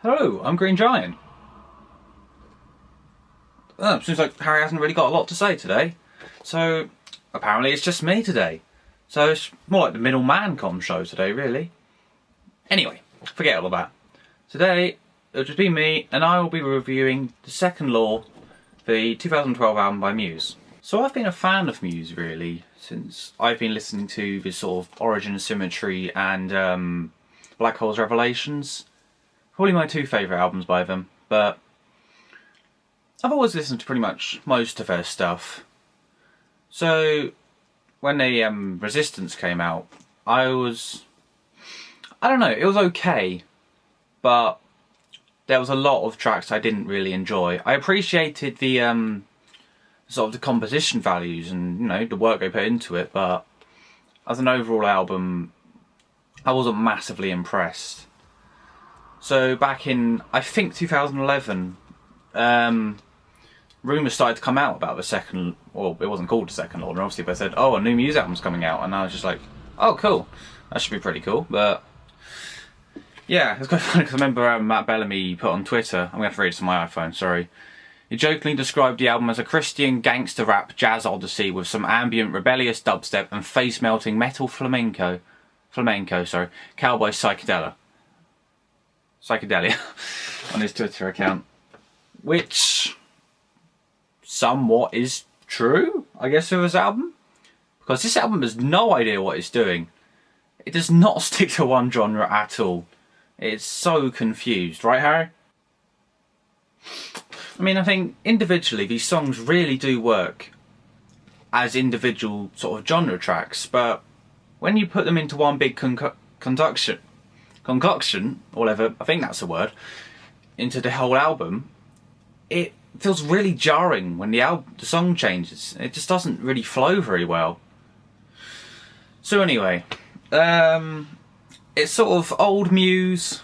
Hello, I'm Green Giant. Seems like Harry hasn't really got a lot to say today. So, apparently it's just me today. So it's more like the middleman com show today, really. Anyway, forget all about it. Today, it'll just be me, and I will be reviewing The Second Law, the 2012 album by Muse. So I've been a fan of Muse, really, since I've been listening to this sort of Origin Symmetry and Black Hole's Revelations. Probably my two favourite albums by them, but I've always listened to pretty much most of their stuff. So when the Resistance came out, I don't know, it was okay, but there was a lot of tracks I didn't really enjoy. I appreciated the sort of the composition values and, you know, the work they put into it, but as an overall album, I wasn't massively impressed. So back in, I think 2011, rumours started to come out about the second, well, it wasn't called The Second Law, and obviously they said, oh, a new Muse album's coming out, and I was just like, oh, cool, that should be pretty cool. But yeah, it's quite funny because I remember Matt Bellamy put on Twitter, I'm going to have to read this on my iPhone, sorry. He jokingly described the album as a Christian gangster rap jazz odyssey with some ambient rebellious dubstep and face-melting metal flamenco, cowboy psychedelia on his Twitter account, which somewhat is true, I guess, of his album, because this album has no idea what it's doing. It does not stick to one genre at all. It's so confused, right, Harry? I mean, I think individually these songs really do work as individual sort of genre tracks, but when you put them into one big concoction, or whatever, I think that's a word, into the whole album, it feels really jarring when the song changes. It just doesn't really flow very well. So anyway, it's sort of old Muse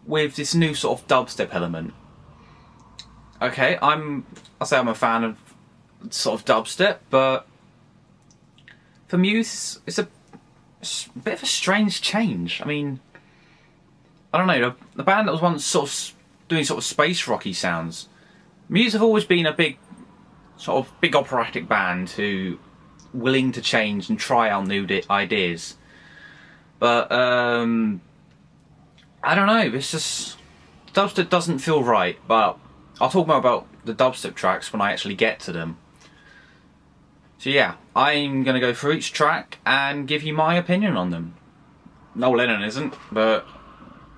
with this new sort of dubstep element. Okay, I'll say I'm a fan of sort of dubstep, but for Muse, it's a bit of a strange change. I mean, I don't know, the band that was once sort of doing sort of space rocky sounds, Muse have always been a big operatic band who willing to change and try out new ideas. But I don't know, it's just dubstep doesn't feel right. But I'll talk more about the dubstep tracks when I actually get to them. So yeah, I'm gonna go through each track and give you my opinion on them. Noel Lennon isn't, but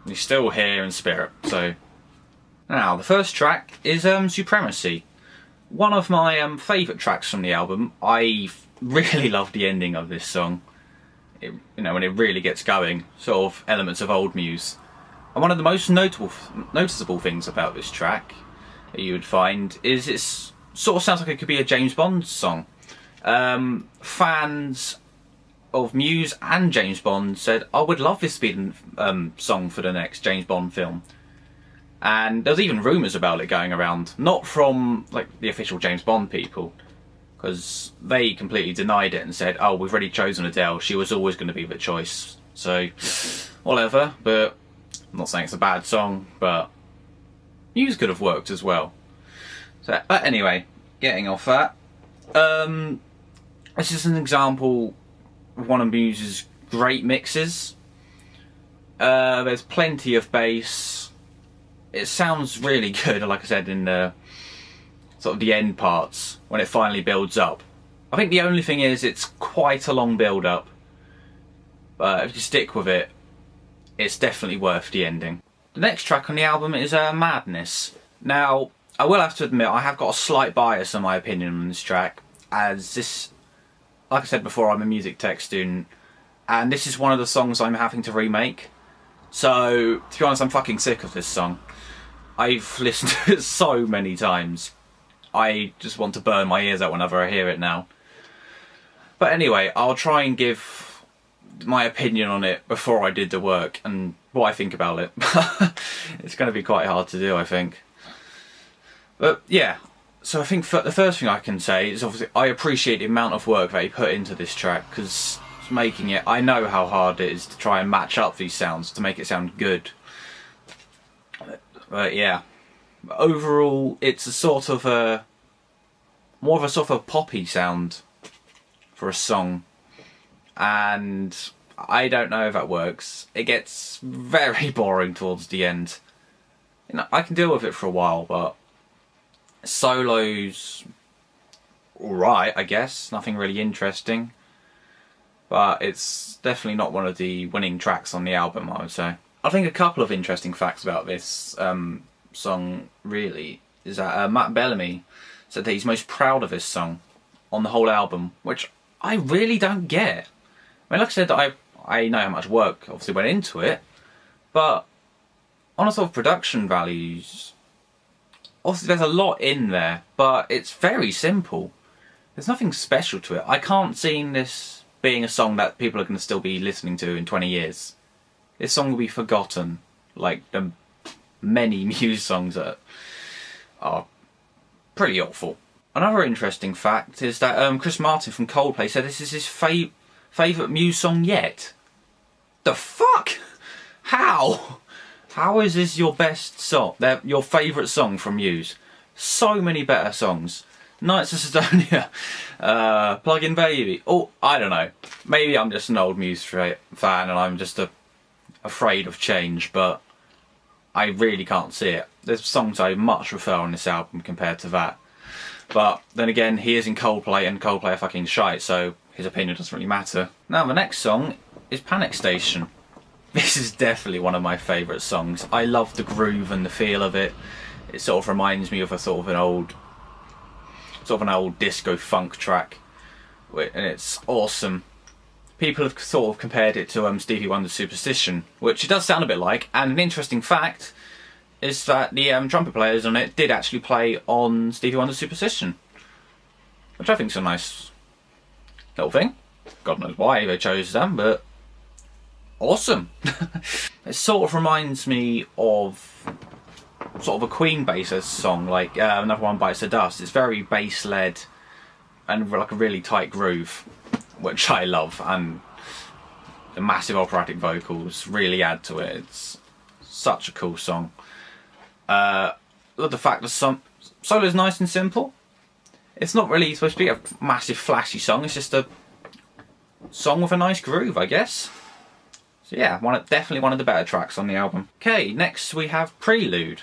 he's still here in spirit. So now the first track is Supremacy. One of my favourite tracks from the album. I really love the ending of this song. You know, when it really gets going, sort of elements of old Muse. And one of the most noticeable things about this track that you would find is it sort of sounds like it could be a James Bond song. Fans of Muse and James Bond said, I would love this to be the song for the next James Bond film. And there's even rumours about it going around, not from like the official James Bond people, because they completely denied it and said, oh, we've already chosen Adele, she was always going to be the choice. So, whatever, but I'm not saying it's a bad song, but Muse could have worked as well. So, but anyway, getting off that, this is an example of one of Muse's great mixes. There's plenty of bass. It sounds really good, like I said, in the sort of the end parts when it finally builds up. I think the only thing is it's quite a long build up, but if you stick with it, it's definitely worth the ending. The next track on the album is Madness. Now, I will have to admit I have got a slight bias in my opinion on this track, as this, like I said before, I'm a music tech student, and this is one of the songs I'm having to remake. So, to be honest, I'm fucking sick of this song. I've listened to it so many times. I just want to burn my ears out whenever I hear it now. But anyway, I'll try and give my opinion on it before I did the work and what I think about it. It's going to be quite hard to do, I think. But yeah, so I think the first thing I can say is obviously I appreciate the amount of work that he put into this track, because making it, I know how hard it is to try and match up these sounds to make it sound good. But yeah, overall, it's a sort of a more of a sort of a poppy sound for a song, and I don't know if that works. It gets very boring towards the end. You know, I can deal with it for a while, but solos, alright, I guess. Nothing really interesting. But it's definitely not one of the winning tracks on the album, I would say. I think a couple of interesting facts about this song, really, is that Matt Bellamy said that he's most proud of this song on the whole album, which I really don't get. I mean, like I said, I know how much work obviously went into it, but on a sort of production values, obviously there's a lot in there, but it's very simple. There's nothing special to it. I can't see this being a song that people are going to still be listening to in 20 years. This song will be forgotten, like the many Muse songs that are pretty awful. Another interesting fact is that Chris Martin from Coldplay said this is his favourite Muse song yet. The fuck? How? How is this your best song? Your favourite song from Muse? So many better songs. Knights of Sidonia, Plug-in Baby. Oh, I don't know. Maybe I'm just an old Muse fan and I'm just afraid of change, but I really can't see it. There's songs I much prefer on this album compared to that. But then again, he is in Coldplay and Coldplay are fucking shite, so his opinion doesn't really matter. Now the next song is Panic Station. This is definitely one of my favourite songs. I love the groove and the feel of it. It sort of reminds me of a sort of an old disco funk track, and it's awesome. People have sort of compared it to Stevie Wonder's Superstition, which it does sound a bit like, and an interesting fact is that the trumpet players on it did actually play on Stevie Wonder's Superstition, which I think is a nice little thing. God knows why they chose them, but awesome. It sort of reminds me of sort of a Queen bassist song, like Another One Bites the Dust. It's very bass led and like a really tight groove, which I love, and the massive operatic vocals really add to it. It's such a cool song. Love the fact that some solo is nice and simple. It's not really supposed to be a massive flashy song, it's just a song with a nice groove, I guess. So yeah, definitely one of the better tracks on the album. Okay, next we have Prelude.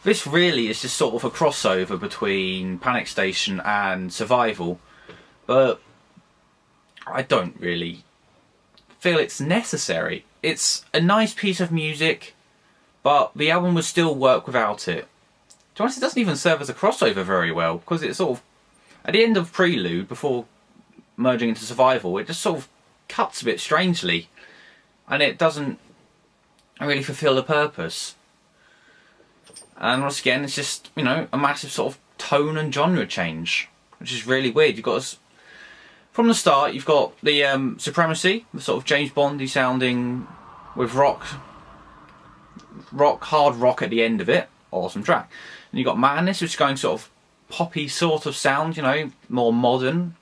This really is just sort of a crossover between Panic Station and Survival, but I don't really feel it's necessary. It's a nice piece of music, but the album would still work without it. To be honest, it doesn't even serve as a crossover very well, because it's sort of, at the end of Prelude, before merging into Survival, it just sort of cuts a bit strangely, and it doesn't really fulfill the purpose. And once again, it's just, you know, a massive sort of tone and genre change, which is really weird. You've got from the start, you've got the Supremacy, the sort of James Bondy sounding with hard rock at the end of it. Awesome track. And you've got Madness, which is going sort of poppy sort of sound, you know, more modern.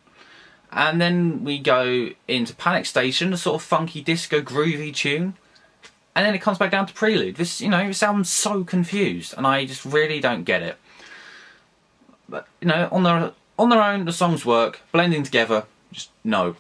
And then we go into Panic Station, a sort of funky disco groovy tune. And then it comes back down to Prelude. This, you know, this album's so confused, and I just really don't get it. But, you know, on their own, the songs work. Blending together, just no.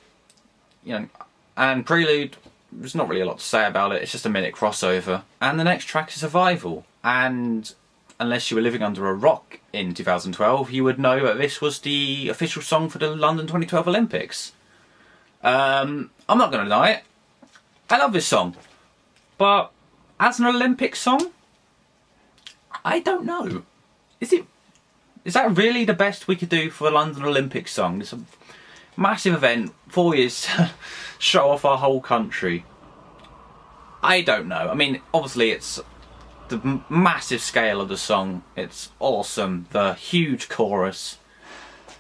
You know, and Prelude, there's not really a lot to say about it. It's just a minute crossover. And the next track is Survival. And unless you were living under a rock in 2012, you would know that this was the official song for the London 2012 Olympics. I'm not going to deny it. I love this song. But as an Olympic song, I don't know. Is that really the best we could do for a London Olympics song? It's a massive event, 4 years to show off our whole country. I don't know. I mean, obviously it's the massive scale of the song. It's awesome. The huge chorus.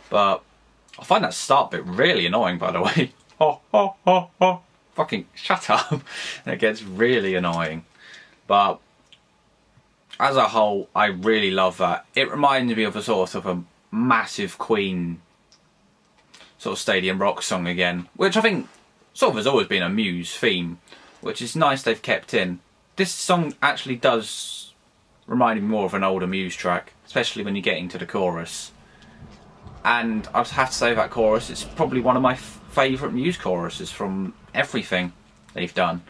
But I find that start bit really annoying, by the way. Oh, oh, oh, oh. Fucking shut up. It gets really annoying. But as a whole, I really love that. It reminds me of a sort of a massive Queen sort of stadium rock song again, which I think sort of has always been a Muse theme, which is nice they've kept in. This song actually does reminded me more of an older Muse track, especially when you get into the chorus. And I'd have to say that chorus, it's probably one of my favourite Muse choruses from everything they've done.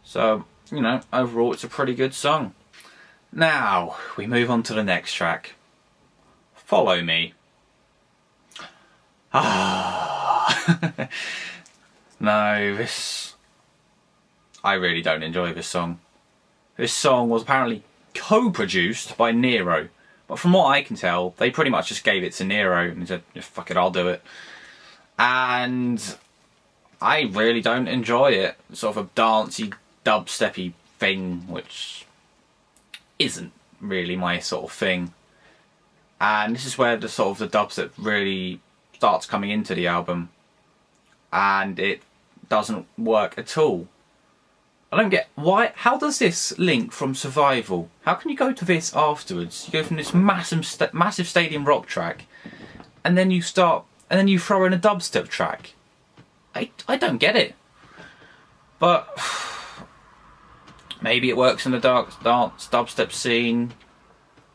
So, you know, overall it's a pretty good song. Now, we move on to the next track. Follow Me. Ah. No, this... I really don't enjoy this song. This song was apparently co-produced by Nero. But from what I can tell, they pretty much just gave it to Nero and said, yeah, fuck it, I'll do it. And I really don't enjoy it. Sort of a dancey, dubsteppy thing, which isn't really my sort of thing. And this is where the sort of the dubstep really starts coming into the album. And it doesn't work at all. I don't get why. How does this link from Survival? How can you go to this afterwards? You go from this massive stadium rock track, and then you throw in a dubstep track. I don't get it. But maybe it works in the dance dubstep scene.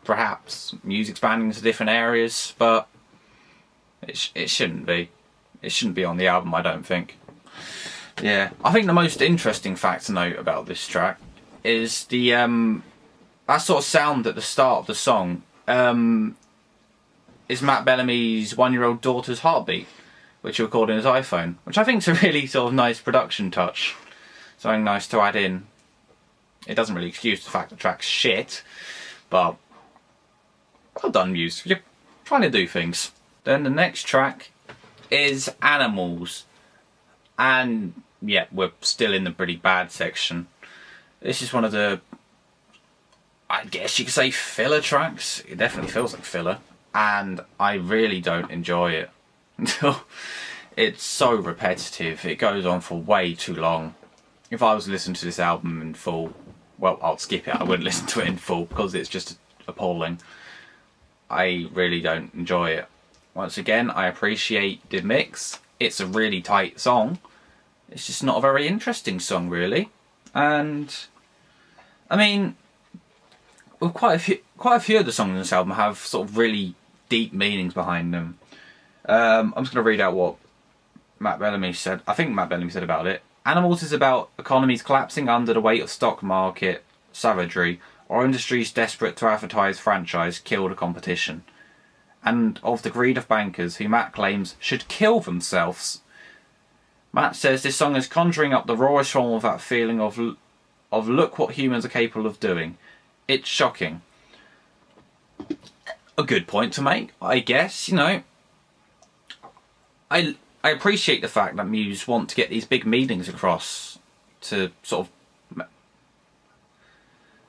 Perhaps Muse expanding into different areas, but it shouldn't be. It shouldn't be on the album, I don't think. Yeah, I think the most interesting fact to note about this track is the that sort of sound at the start of the song is Matt Bellamy's 1-year-old daughter's heartbeat, which he recorded on his iPhone, which I think is a really sort of nice production touch. Something nice to add in. It doesn't really excuse the fact the track's shit, but well done, Muse. You're trying to do things. Then the next track is Animals. And yeah, we're still in the pretty bad section. This is one of the, I guess you could say, filler tracks. It definitely feels like filler. And I really don't enjoy it. It's so repetitive. It goes on for way too long. If I was to listen to this album in full, well, I'll skip it. I wouldn't listen to it in full because it's just appalling. I really don't enjoy it. Once again, I appreciate the mix. It's a really tight song. It's just not a very interesting song, really. And I mean, well, quite a few of the songs in this album have sort of really deep meanings behind them. I'm just going to read out what Matt Bellamy said. I think Matt Bellamy said about it. Animals is about economies collapsing under the weight of stock market savagery, or industries desperate to advertise, franchise, kill the competition, and of the greed of bankers who Matt claims should kill themselves. Matt says this song is conjuring up the rawest form of that feeling of look what humans are capable of doing. It's shocking. A good point to make, I guess, you know. I appreciate the fact that Muse want to get these big meanings across to sort of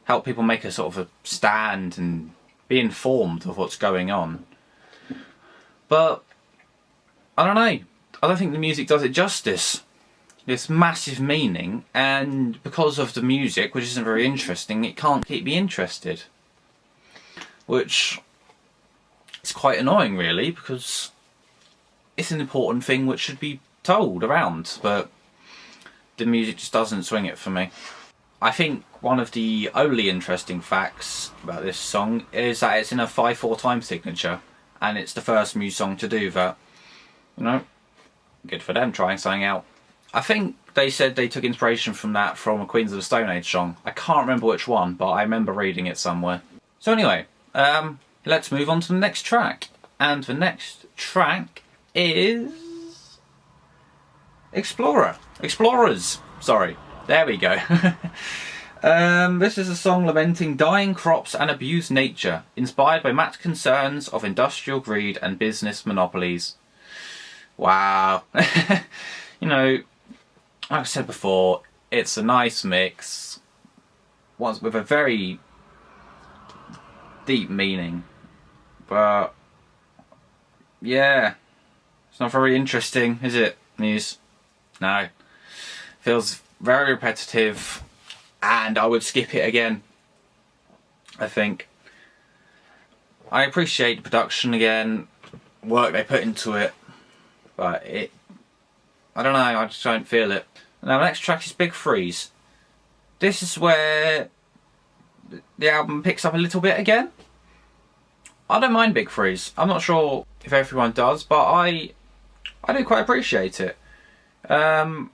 help people make a sort of a stand and be informed of what's going on. But I don't know. I don't think the music does it justice. This massive meaning, and because of the music, which isn't very interesting, it can't keep me interested. Which is quite annoying, really, because it's an important thing which should be told around, but the music just doesn't swing it for me. I think one of the only interesting facts about this song is that it's in a 5/4 time signature, and it's the first Muse song to do that. You know, good for them trying something out. I think they said they took inspiration from that from a Queens of the Stone Age song. I can't remember which one, but I remember reading it somewhere. So anyway, let's move on to the next track. And the next track is Explorers. Sorry, there we go. This is a song lamenting dying crops and abused nature, inspired by Matt's concerns of industrial greed and business monopolies. Wow. You know, like I said before, it's a nice mix, with a very deep meaning, but yeah, it's not very interesting, is it, Muse? No. Feels very repetitive, and I would skip it again, I think. I appreciate the production again, work they put into it, but I don't know, I just don't feel it. Now the next track is Big Freeze. This is where the album picks up a little bit again. I don't mind Big Freeze. I'm not sure if everyone does, but I do quite appreciate it. Once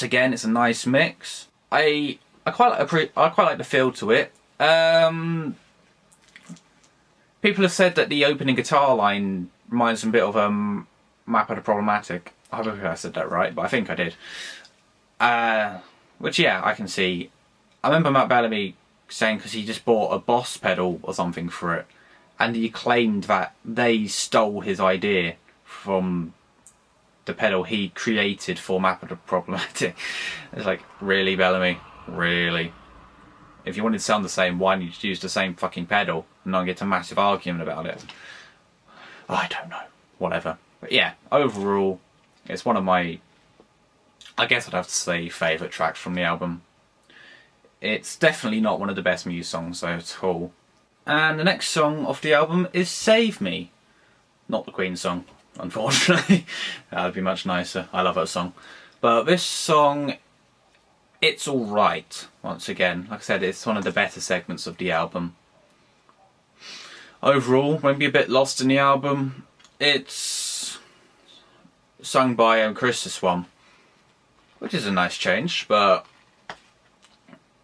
again, it's a nice mix. I quite like the feel to it. People have said that the opening guitar line reminds them a bit of Map of the Problematic. I hope I said that right, but I think I did. Which, yeah, I can see. I remember Matt Bellamy saying, because he just bought a Boss pedal or something for it, and he claimed that they stole his idea from the pedal he created for Map of the Problematic. It's like, really, Bellamy? Really? If you wanted to sound the same, why didn't you just use the same fucking pedal and not get a massive argument about it? I don't know. Whatever. But yeah, overall, it's one of my, I guess I'd have to say, favourite tracks from the album. It's definitely not one of the best Muse songs though at all. And the next song off the album is Save Me. Not the Queen song, unfortunately. That would be much nicer. I love that song. But this song, it's alright, once again. Like I said, it's one of the better segments of the album. Overall, won't be a bit lost in the album. It's sung by Chris, this one, which is a nice change, but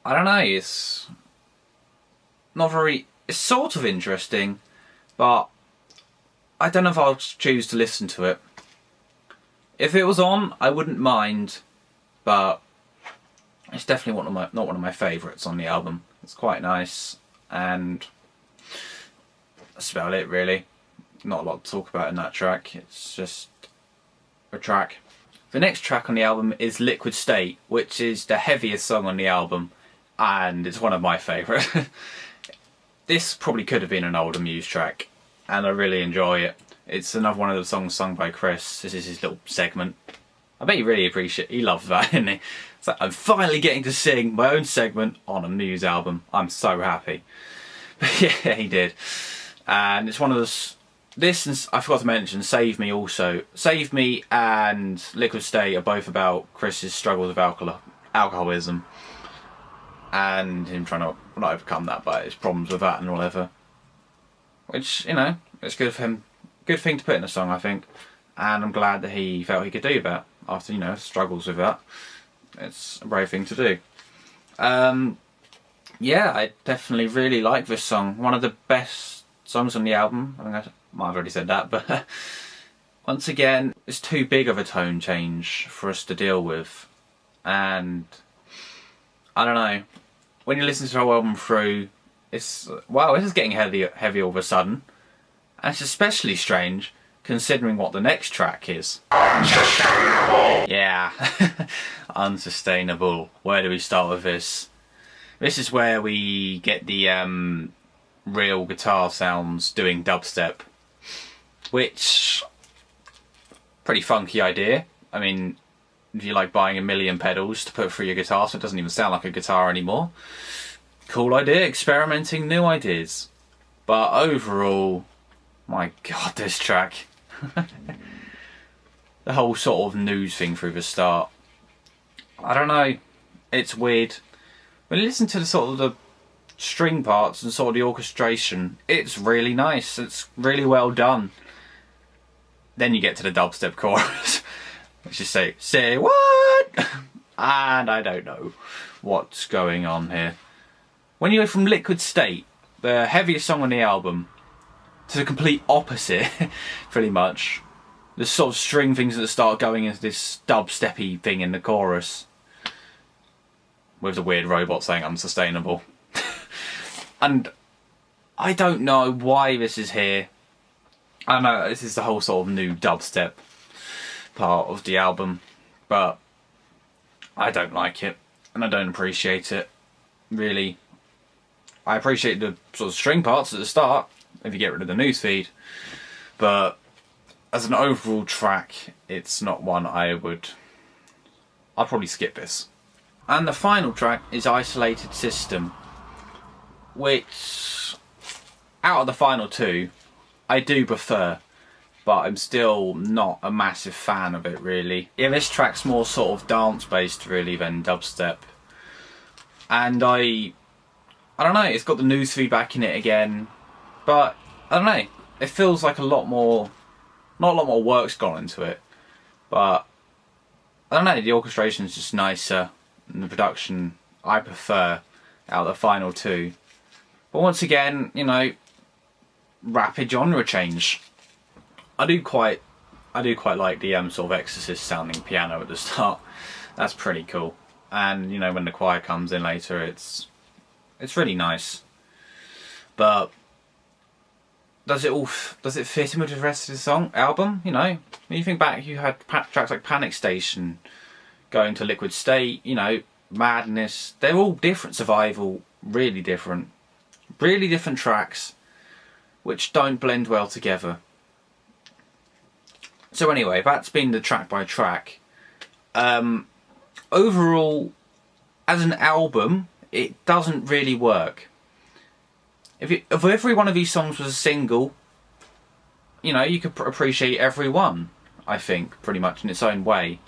I don't know, it's not very, it's sort of interesting, but I don't know if I'll choose to listen to it. If it was on, I wouldn't mind, but it's definitely not one of my favourites on the album. It's quite nice, and that's about it really. Not a lot to talk about in that track, it's just a track. The next track on the album is Liquid State, which is the heaviest song on the album, and it's one of my favourite. This probably could have been an older Muse track, and I really enjoy it. It's another one of the songs sung by Chris. This is his little segment. I bet he really appreciates it. He loves that, isn't he? It's like, I'm finally getting to sing my own segment on a Muse album. I'm so happy. But yeah, he did. And it's one of those... This, and I forgot to mention, Save Me also. Save Me and Liquid State are both about Chris's struggles with alcoholism. And him trying to not overcome that, but his problems with that and whatever. Which, you know, it's good for him. Good thing to put in a song, I think. And I'm glad that he felt he could do that after, you know, struggles with that. It's a brave thing to do. Yeah, I definitely really like this song. One of the best songs on the album. I think I might have already said that, but once again, it's too big of a tone change for us to deal with. And I don't know, when you listen to the whole album through, it's, wow, this is getting heavy all of a sudden. And it's especially strange considering what the next track is. Unsustainable! Yeah, Unsustainable. Where do we start with this? This is where we get the real guitar sounds doing dubstep, which, pretty funky idea. I mean, if you like buying a million pedals to put through your guitar so it doesn't even sound like a guitar anymore, cool idea, experimenting new ideas. But overall, my god, this track. The whole sort of news thing through the start, I don't know, it's weird. When you listen to the sort of the string parts and sort of the orchestration, it's really nice, it's really well done. Then you get to the dubstep chorus, which is say what? And I don't know what's going on here. When you go from Liquid State, the heaviest song on the album, to the complete opposite, pretty much. The sort of string things that start going into this dubsteppy thing in the chorus, with the weird robot saying unsustainable. And I don't know why this is here. I don't know, this is the whole sort of new dubstep part of the album, but I don't like it, and I don't appreciate it, really. I appreciate the sort of string parts at the start, if you get rid of the newsfeed, but as an overall track, it's not one I'd probably skip this. And the final track is Isolated System, which, out of the final two, I do prefer, but I'm still not a massive fan of it really. Yeah, this track's more sort of dance based really than dubstep, and I I don't know, it's got the news feedback in it again, but I don't know, it feels like not a lot more work's gone into it, but I don't know, the orchestration's just nicer, and the production I prefer out of the final two. But once again, you know, rapid genre change. I do quite like the sort of Exorcist sounding piano at the start. That's pretty cool. And you know, when the choir comes in later, it's really nice. But does it fit in with the rest of the album? You know, when you think back, you had tracks like Panic Station, going to Liquid State, you know, Madness. They're all different. Survival, really different tracks, which don't blend well together. So anyway, that's been the track by track. Overall, as an album, it doesn't really work. If every one of these songs was a single, you know, you could appreciate every one, I think, pretty much in its own way.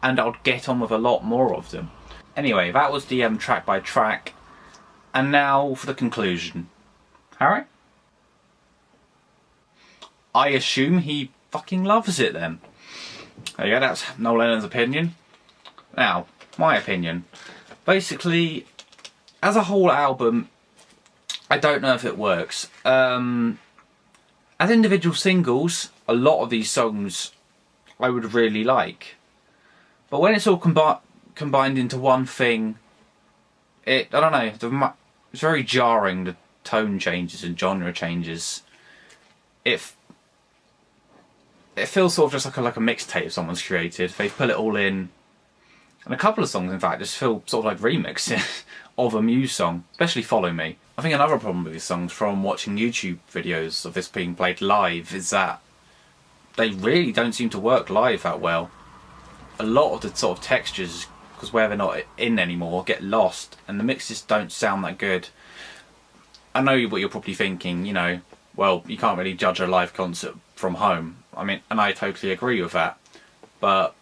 And I'd get on with a lot more of them. Anyway, that was the track by track. And now for the conclusion. Harry? I assume he fucking loves it then. There you go, that's Noel Lennon's opinion. Now, my opinion. Basically, as a whole album, I don't know if it works. As individual singles, a lot of these songs I would really like. But when it's all combined into one thing, I don't know, it's very jarring, the tone changes and genre changes. It feels sort of just like a mixtape someone's created. They've put it all in. And a couple of songs, in fact, just feel sort of like remixes of a Muse song, especially Follow Me. I think another problem with these songs from watching YouTube videos of this being played live is that they really don't seem to work live that well. A lot of the sort of textures, because where they're not in anymore, get lost, and the mixes don't sound that good. I know what you're probably thinking, you know, well, you can't really judge a live concert from home. I mean, and I totally agree with that. But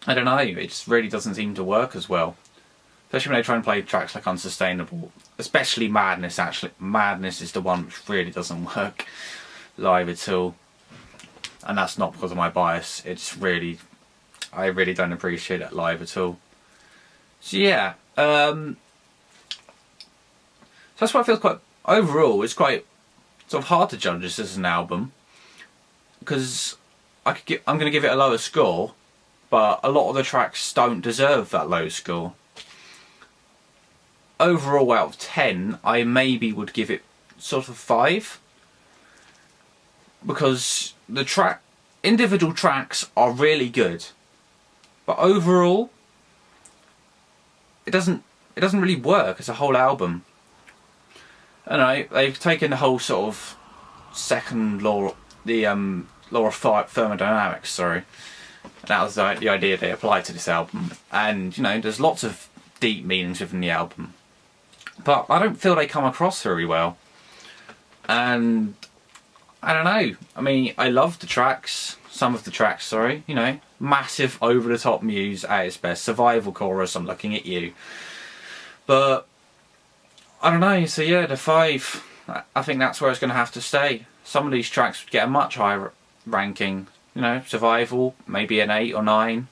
I don't know, it just really doesn't seem to work as well. Especially when they try and play tracks like Unsustainable. Especially Madness, actually. Madness is the one which really doesn't work live at all. And that's not because of my bias. It's really, I really don't appreciate it live at all. So yeah, so that's why I feel quite, overall, it's quite sort of hard to judge this as an album. Because I'm going to give it a lower score, but a lot of the tracks don't deserve that low score. Overall, out of 10, I maybe would give it sort of 5. Because the individual tracks are really good. But overall, it doesn't really work as a whole album. I know, they've taken the whole sort of second law, the law of thermodynamics, sorry. That was the idea they applied to this album. And, you know, there's lots of deep meanings within the album. But I don't feel they come across very well. And I don't know. I mean, I love the tracks. Some of the tracks, sorry. You know, massive over-the-top Muse at its best. Survival chorus, I'm looking at you. But I don't know. So yeah, the 5. I think that's where it's going to have to stay. Some of these tracks would get a much higher ranking. You know, Survival, maybe an 8 or 9.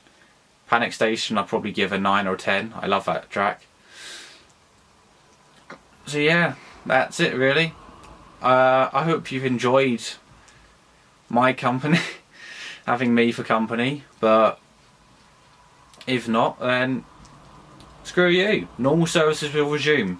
Panic Station, I'll probably give a 9 or 10. I love that track. So yeah, that's it really. I hope you've enjoyed my company, having me for company, but if not, then screw you. Normal services will resume.